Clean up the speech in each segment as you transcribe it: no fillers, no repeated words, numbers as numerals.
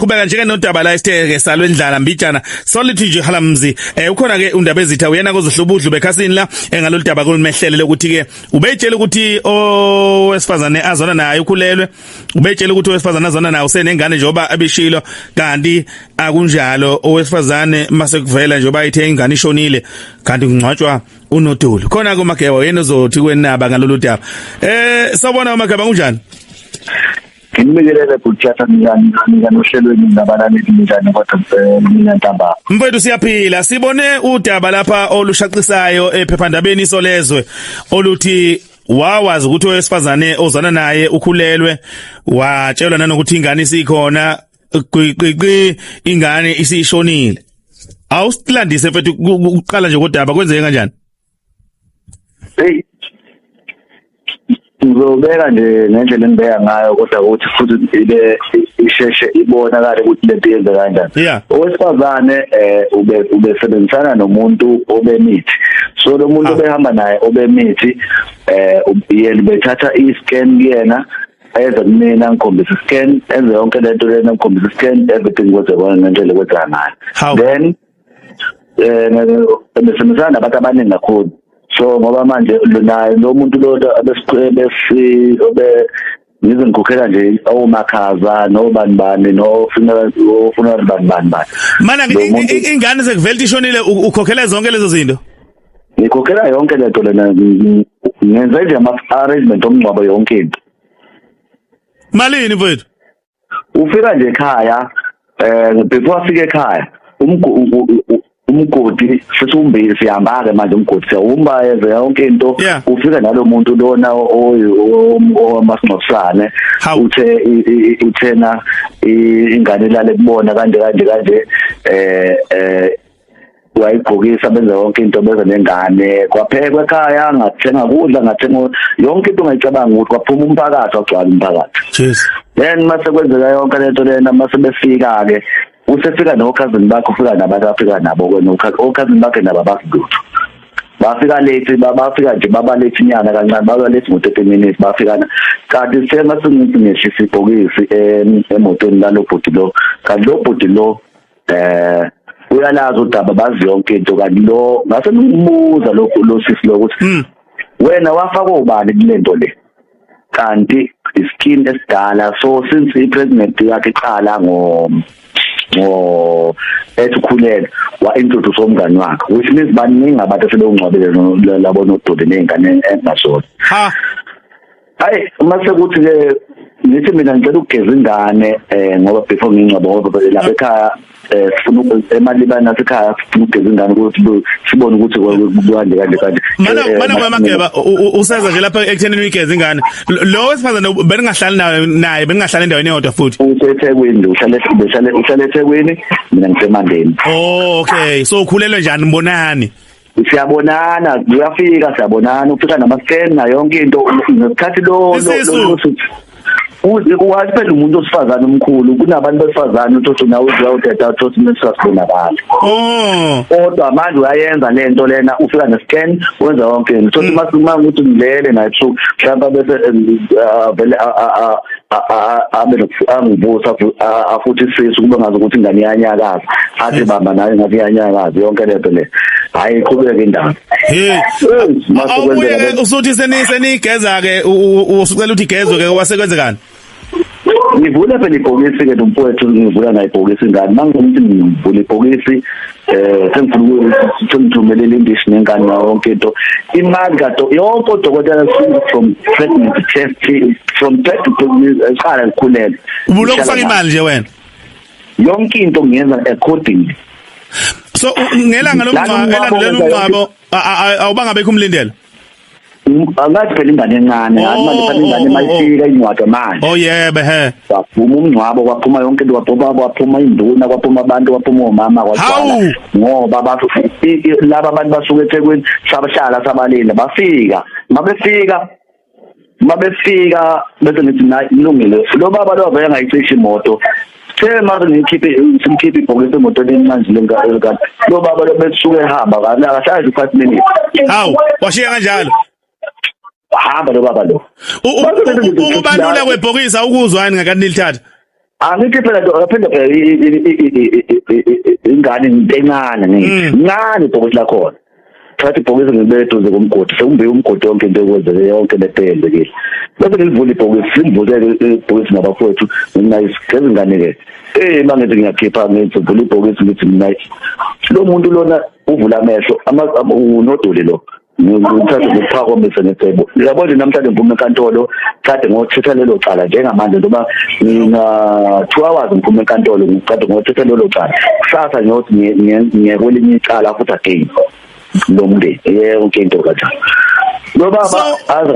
siqhubeka njeke nodaba la isitheke salwendlala mbijana solithi nje halamzi ukhona ke undaba ezitha uyena kozohlubudlu bekhasini la engalolu daba kolumehlele ukuthi ke ubeyitshela ukuthi owesifazane azona naye ukhulelwe ubeyitshela ukuthi owesifazane azona naye usenengane njengoba abishilo kanti akunjalo owesifazane mase kuvela njengoba ithe ingane ishonile kanti kungcwatshwa uNodulu khona ke uMageba yena ozothi kwenaba ngalolu daba sawubona uMageba kunjani ngimikelela ukuthatha mina nohlelweni nabalaleli njani kodwa mina ntamba mfowethu siyaphila sibone udaba lapha olushaqisayo ephephandabeni isolezwe oluthi wawazi ukuthi owesifazane ozana naye ukhulelwe watshelwa nanokuthi ingane isikhona ingane isishonile awusilandise mfowethu uqala nje kodaba kwenzeke kanjani hey ngizobeka nje ngendlela engibeka ngayo kodwa ukuthi futhi ile isheshe ibonakala ukuthi lento yenza kanjani owesifazane ubesebenzisana nomuntu obemithi so lo muntu obehamba naye obemithi yena bethatha i-scan kuyena eza kumina ngikhombisa i-scan enze yonke lento lena ngikhombisa i-scan everything was ngendlela kwenza ngayo then besebenzisana nabantu abaningi kakhulu so ngoba manje naye lo muntu lo ngizengikhokhela nje omakhaza nobani no funeral bani mana ingane sekuvela ishonile ukhokhela zonke lezo zinto ngikhokhela yonke lento lena ngenza nje ama-arrangement omngcwabo yonke into malini mfowethu ufika nje ekhaya before afike ekhaya umgodi sesumbe siyambake manje umgodi siyawumba yenze yonke into ufika nalo muntu lona omasingcosane uthena ingane lale kubona kanje wayigqokisa benza yonke into beza nengane kwaphekwa ekhaya ngathenga kudla ngathenga yonke into ngayicabanga ukuthi kwaphuma umphakathi wagcwala umphakathi then mase kwenzeka yonke lento lena mase befika ke usefika nokhazini bakho ufika nabantu afika nabo kwena okhazini bakhe nabo abakuduthu bafika late bafika nje baba late nyana kancane baba late ngo30 minutes bafikana kanti sema singithi ngehlisa ibhokisi emotweni lalo bhuti lo kanti lo bhuti lo uyalazi udaba bazi yonke into kanti lo ngase ngimubuza lo sisi lo ukuthi wena wafaka ubani kulento le kanti iskin esidala so since i-pregnant yakhe iqala ethukhulele wa-introduce omngane wakhe which means baningi abantu asebengcwabele labo noDodi ney'ngane engasona hayi mase kuthi ke ngithi mina ngicela ukugeza ingane ngoba before ngingcwaba ngoba lapha ekhaya sifuna emalibana nasekhaya sifuna ukugeza ingane ukuthi sibone ukuthi kuhande kanti mana kwaMageba useza nje lapha ekuthenini uyigeza ingane lo wesifazane beningahlali naye beningahlali endaweni eyodwa futhi useThekwini uhlala eThekwini mina ngisemandeni okay so ukhulelwe njani mbonani siyabonana uyafika siyabonana ufika nama-scan na yonke into ngesikhathi lo uwazi phela umuntu osifazana omkhulu kunabantu besifazana uthi nawe uzawuthetha uthi nesasibonakala kodwa manje uyayenza lento lena ufika ne-scan wenza yonke into uthi masima ukuthi ngilele naye so mhlawumbe bese vele angibuza futhi sisi kube ngazi ukuthi ingane iyanyakaza athi baba naye ngathi iyanyakaza yonke lento le hayi iqhubeke indaba usuthi senigeza ke usucela ukuthi igezwe ke wasekwenzekani ngivula phela ibhokisi ke nomfowethu ngivula naye ibhokisi ingane mangithi ngivula ibhokisi sengithumelele indishi nengane yonke into imali kaDo yonke udokotela from pregnancy test from test to eqala likhulele ubulokhu ufaka imali nje wena yonke into ngiyenza accordingly so ngelanga lomngcwabo awubanga bekho umlindelo angathi phela ingane encane manje phela ingane mayifika incwadi manje yebo waphuma umngcwabo kwaphuma yonke into kwaphuma induna kwaphuma abantu kwaphuma omama kwaqala ngoba laba abantu basuke eThekwini sabahlala sabalile bafika mabefika bese ngithi nayi ilungile lo baba lo vele ngayicisha imoto manje simkhiphe ibhokisi emotweni encane lenkazi lo baba lo besuke ehamba akahlali 5 minutes washiya kanjalo hamba lo baba lo ukubalula kwebhokisi awukuzwani ngakanti nilithatha angithi phela phela ingane encane ncane ibhokisi lakhona thatha ibhokisi ngibeduze komgodi sekumbe umgodi wonke into ekwenzeke yonke letenzekile bese ngivula ibhokisi ngivule ibhokisi ngabafowethu nginayisigeza ingane ke mangithi ngiyakhipha ngivula ibhokisi ngithi mina lo muntu lona uvula amehlo unodoli lo ngithatha ngipha komise nethebo uyabona namhlanje ngiphuma enkantolo kade ngothetha lelo cala njengamanje ngoba ngina 2 hours ngiphuma enkantolo ngicade ngothetha lelo cala kusasa ngiyothi ngiyekwelinye icala futhi again lo mndeni yonke into kanjalo lo baba aza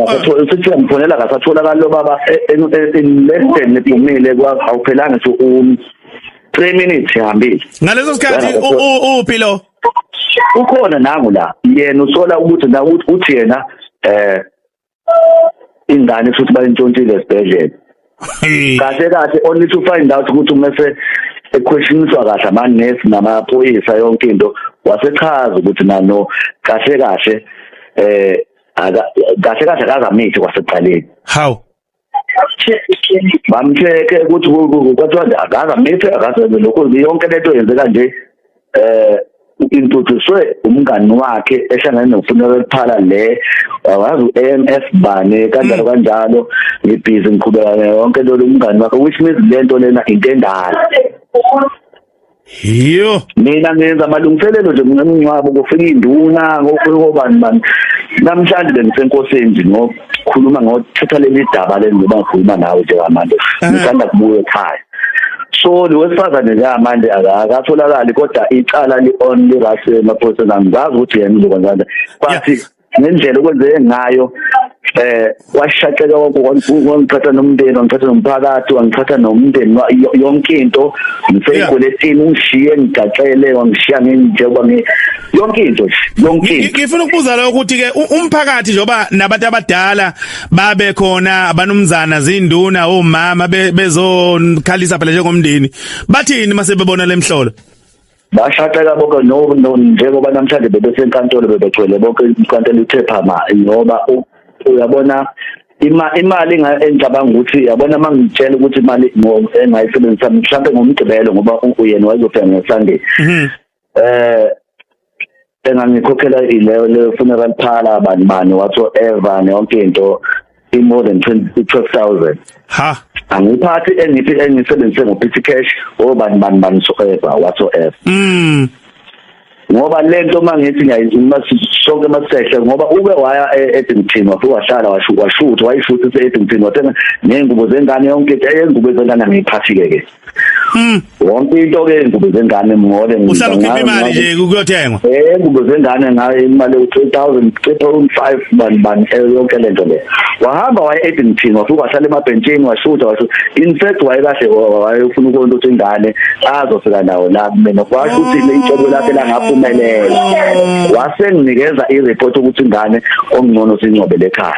sithi ngimfonela kasatholakala lo baba in less than nephumile awuphelanga so 3 minutes ihambile ngaleso sikhathi uphilo ukhona nangu la yena usola ukuthi na uthi yena ingane futhi bayintshontshile esibhedlela kahle only to find out ukuthi mase equestioniswa kahle amanesi namaphoyisa yonke into wasechaza ukuthi nano kahle akazamithi kwaseqaleni how bamcheke ukuthi kwathiwa akazamithi akazenze lokho yonke lento yenzeka nje introduced umngani wakhe ehlangene nofuneral parlor le awazi uAMS bane kanjalo ngibhizi ngiqhubeka yonke lo umngani wakhe which means lento lena intendala Hiyo mina ngenza amalungiselelo nje ngomncwabo kufika induna ngokubani namhlanje bengisenkosini nje ngokukhuluma ngothetha leli daba lengoba ngikhuluma nawe njengamanje ngithanda kubuya ekhaya so lewesifazane nje manje akatholakali kodwa icala li-only rase maphoyisa ngizazi ukuthi yena uzokwenza kwathi ngendlela okwenzeke ngayo washaqeka wangiphatha nomndeni wangiphatha nomphakathi wangiphatha nomndeni yonke into ngiseyikoletini ungishiye ngigaxele wangishiya njengoba yonke into ngifuna ukubuza la ukuthi ke umphakathi njoba nabantu abadala babe khona abanumzana zinduna omama bezokhalisa phela njengomndeni bathini mase bebona lemhlolo bashaqeka bonke njengoba namhlanje bebesenkantolo bebegcwele bonke inkantolo ithe phama ngoba uyabona imali engicabanga ukuthi yabona mangitshela ukuthi imali engayisebenzisa mhlawumbe ngomgcibelo ngoba uyena wayezofika ngeSunday engangikhokhela ile funeral parlor bani whatsoever yonke into more than 12,000 ha angiphathi engisebenzise ngophethe cash obani whatsoever ngoba lento mangithi sonke masehle ngoba ube waya eEdington wahlala washutha wayishutha eEdington wathenga nengubo zengane yonke ingubo zengane ngiphathike ke wonke into ke ingubo zengane ngole uhlala ukhipha imali nje kuyothengwa ingubo zengane ngayo imali u3000 3.5 yonke lento le wahamba waya eEdington wafika wahlala emabhentshini washutha in fact wayekahle wayefuna ukonto ukuthi ingane azofika nawo la mina kwasho ukuthi le itshobo lakhe langaphumelela wasenginikeza ireport ukuthi ingane ongcono sincobele ekhaya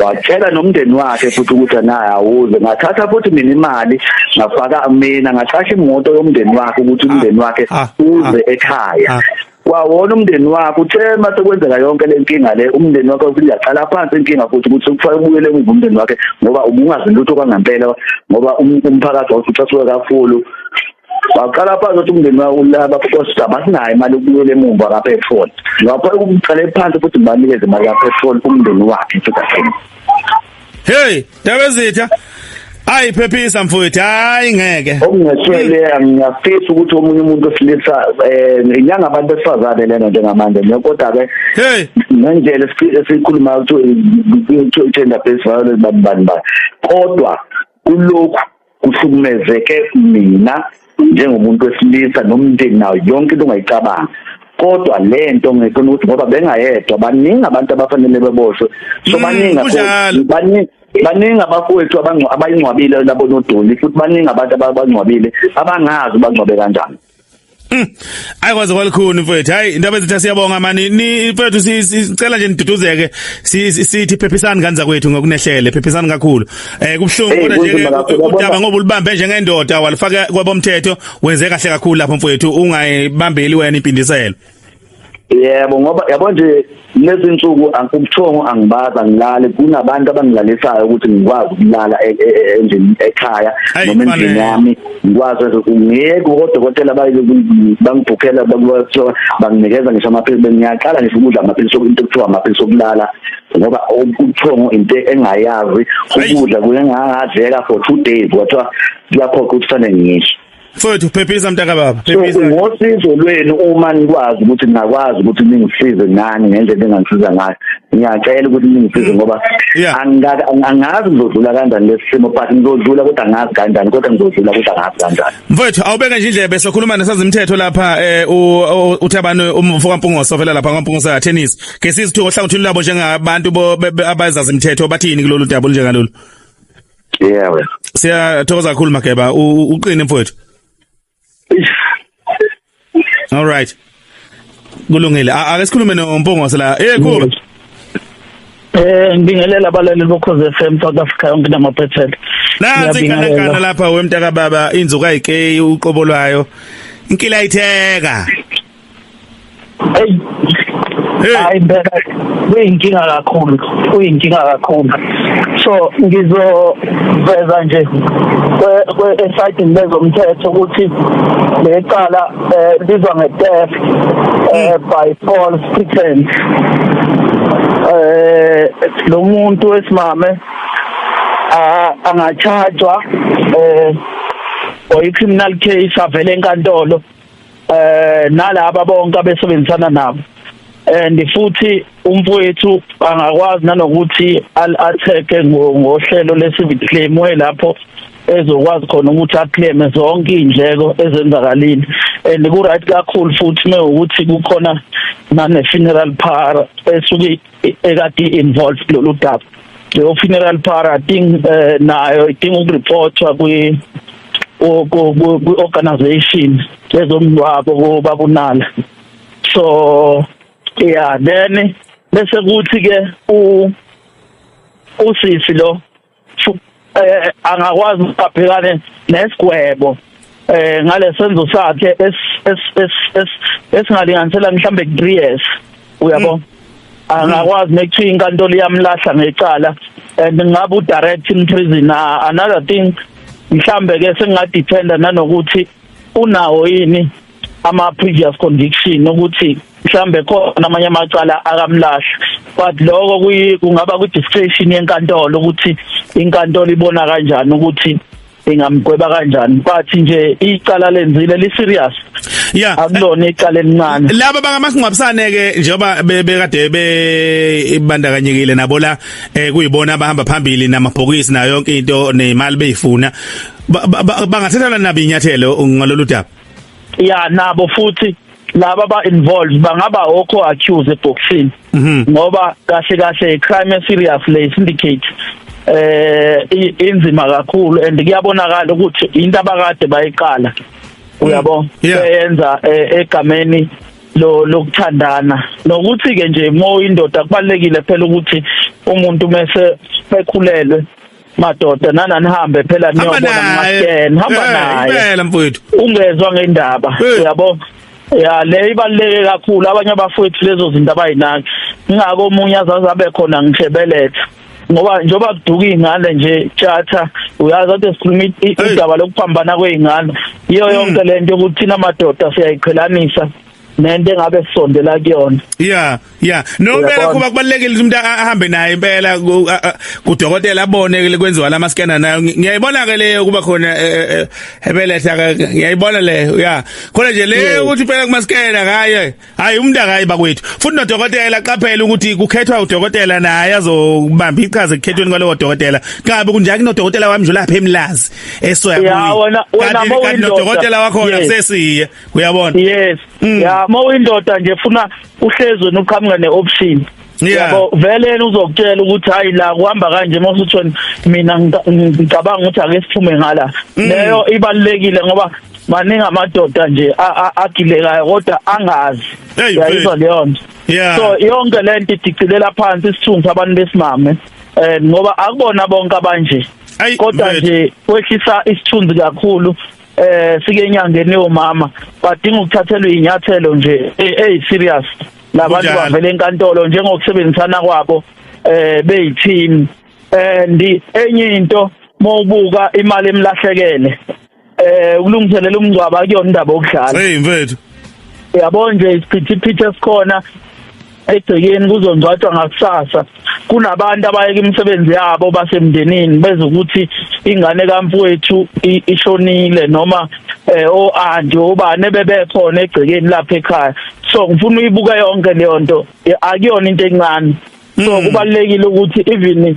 watshela nomndeni wakhe futhi ukuthi naye awuze ngathatha futhi mina imali ngafaka mina ngaqasha imoto yomndeni wakhe ukuthi umndeni wakhe uze ekhaya kwawona umndeni wakhe uthe mase kwenzeka yonke lenkinga le umndeni wakhe uyaqala phansi inkinga futhi ukuthi kufanele ubuyele emuva umndeni wakhe ngoba ubungazi lutho kwangempela ngoba umphakathi wawuthuthuka kakhulu waqala phansi ukuthi umndeni wakhe laba futhi abasinayo imali ukubuyela emuva kapetrol ngapha ukuqala phansi futhi banikeze imali kapetrol umndeni wakhe futhi athini hey Dabezitha ayiphephisa mfowethu hayi ngeke okungeshele ngiyafisa ukuthi omunye umuntu osilisa inyanga abantu besifazane lena njengamanje kodwa ke hey ngendlela esikhuluma ukuthi gender based violence bani kodwa kulokhu kuhlukumezeke mina njengomuntu wesilisa nomndeni nawo yonke into ongayicabanga kodwa lento ngifuna ukuthi ngoba bengayedwa baningi abantu abafanele beboshwe so baningi abafowethu abayingcwabile labo nodoli futhi baningi abantu abangcwabile abangazi bangcwabe kanjani ayikwazi kwalikhuni mfowethu hayi indaba ezithi siyabonga mani ni mfowethu sicela nje niduduzeke sithi phephisani kanza kwethu ngokunehlele phephisani kakhulu kubhlungu kodwa nje udaba ngoba ulibambe njengendoda walifaka kwabomthetho wenze kahle kakhulu lapho mfowethu ungayibambeli wena impindiselo Yebo ngoba yabo nje lezi insuku ukubuthongo angibaza angilali kunabantu abangilalisayo ukuthi ngikwazi ukulala endlini ekhaya noma endlini yami ngikwazi ngeke kodokotela bangibhukhela banginikeza ngisho amaphilisi ngiyaqala ngisho ukudla amaphilisi into ekuthiwa amaphilisi okulala ngoba ubuthongo into engayazi ukudla kuyengadleka for 2 days kwathiwa kuyakhokha ukuthi fanele ngisho Mfowethu phephisa mntaka baba phephisa ngosizo lwenu uma nikwazi ukuthi ngakwazi ukuthi ningisize ngani ngendlela engangisiza ngayo ngiyacela ukuthi ningisize ngoba angazi ngizodlula kanjani lesimo but ngizodlula kodwa angazi kanjani kodwa ngizodlula kodwa angazi kanjani Mfowethu awubeka nje indlebe sokhuluma nesazimthetho lapha uThabani umfoka Mpungose ovela lapha kwaMpungose tennis ke sizithuko hlangothini labo njengabantu abazazi imithetho bathini kulolu daba njengalolu Yeah siyathokoza kakhulu Mageba uqine mfowethu All right. Kulungile. Ake sikhulume noMpungose la. Khulu. Ngibingelela abalali bokhoze FM South Africa yonke namaphethela. Nansi kana lapha wemntaka baba inzuka ayike uqobolwayo. Inkila ayitheka. Hayi beka kuyinkinga kakhulu. So ngizoveza nje esayidini lezomthetho ukuthi lecala libizwa nge-theft by false pretense. Lo muntu wesimame angachajwa criminal case avele enkantolo nalabo bonke abesebenzisana nabo. And futhi umfowethu angakwazi nanokuthi al-attack ngohlelo le-civic claim lapho ezokwazi khona ukuthi aclaim zonke indleko ezenzakalile and ku-right kakhulu futhi mewukuthi kukhona nane-funeral pyre esuke ekade involved kulolu daba. Leyo funeral pyre nayo idinga ukureportwa kwi-organization ezomngcwabo babunala. So then bese kuthi ke usisi lo angakwazi ukubhekana nesigwebo ngale senzo sakhe esingalinganisela mhlambe 3 years uyabo angakwazi nekuthiwa inkantolo yamlahla ngecala and ngabe udirect in prison. Another thing mhlambe ke sengadependa nanokuthi unawo yini ama previous conviction ukuthi mhlambe khona amanye amacala akamlahla but lokho kungaba ku discretion yenkantolo ukuthi inkantolo ibona kanjani ukuthi ingamgweba kanjani but nje icala lenzile li serious akulona icala elincane laba bangamasingcwabisane ke njengoba bekade bebandakanyekile nabo la kuyibona abahamba phambili namabhokisi nayo yonke into nemali beyifuna bangathathelwa nabi inyathelo ngalolu daba nabo futhi laba ba involved bangaba okho accused eboxing ngoba kahle crime serious le syndicate inzima kakhulu and kuyabonakala ukuthi into abakade bayiqala uyabo beyenza egameni lokuthandana nokuthi ke nje indoda kubalekile phela ukuthi umuntu mase bekhulelwe madoda nananihambe phela niyobona masken hamba naye phela mfowethu ungezwe ngendaba uyabo le ibaleke kakhulu abanye abafowethu lezo zinto abayinaki ngako omunye azabe khona ngishebeletha ngoba njoba kuduka ingane nje tjatha uyazi ukuthi sikhuluma idaba lokuphambana kweingane iyo yonke lento ukuthi thina madoda siyayiqhelanisa nento engabe sisondela kuyona no phela kuba kubalekile umuntu ahambe naye impela kudokotela abone kwenziwa lama scanner nayo ngiyayibona ke leyo kuba khona ebeletha ngiyayibona leyo khona nje leyo ukuthi phela kuma scanner hayi umuntu akayi bakwethu futhi nodokotela qaphela ukuthi kukhethwa udokotela naye azobamba ichaze kukhethweni kwalowo dokotela kabe kunjani nodokotela wami nje lapha eMlazi esoya wena nodokotela wakho sesiye uyabona yes mawindoda nje funa uhlezwe noqhamuka neoption yabo vele uzokutshela ukuthi hayi la kuhamba kanje masuthi mina ngicabanga ukuthi ake siphume ngala leyo ibalekile ngoba maningi amadoda nje agilekayo kodwa angazi yayizwa leyo nto so yonke lento idicilela phansi isithunzi abantu besimame ngoba akubona bonke abanje kodwa nje kwehlisa isithunzi kakhulu sike enyangeni yomama badinga ukuthathelwa inyathelo nje serious labantu bavela enkantolo njengokusebenzisana kwabo beyiteam and enye into mawubuka imali emlahlekele ukulungiselela umngcwabo akuyona indaba okudlala mfethu yabo nje isiphithiphithi esikhona egcekeni kuzongcwatshwa ngakusasa kunabantu abayeka imisebenzi yabo basemndenini beze ukuthi ingane kamfowethu ishonile noma oanti obane bebekhona egcekeni lapha ekhaya so ngifuna uyibuka yonke leyo nto akuyona into encane so kubalekile ukuthi even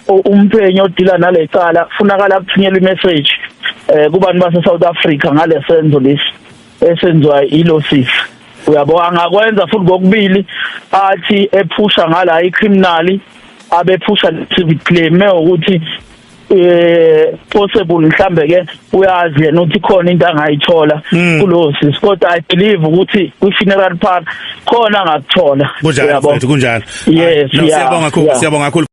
umphenyo odila nalecala kufunakala kuthunyelwe imessage kubantu base South Africa ngalesenzo lesi esenzwa ilosis uyabo angakwenza futhi kokubili athi ephusha ngala icriminal abephusha civic claim ukuthi possible mhlambe ke uyazi yena ukuthi khona into angayithola kulosis kodwa I believe ukuthi kwi funeral park khona angakuthola uyabo kunjalo yes siyabonga kakhulu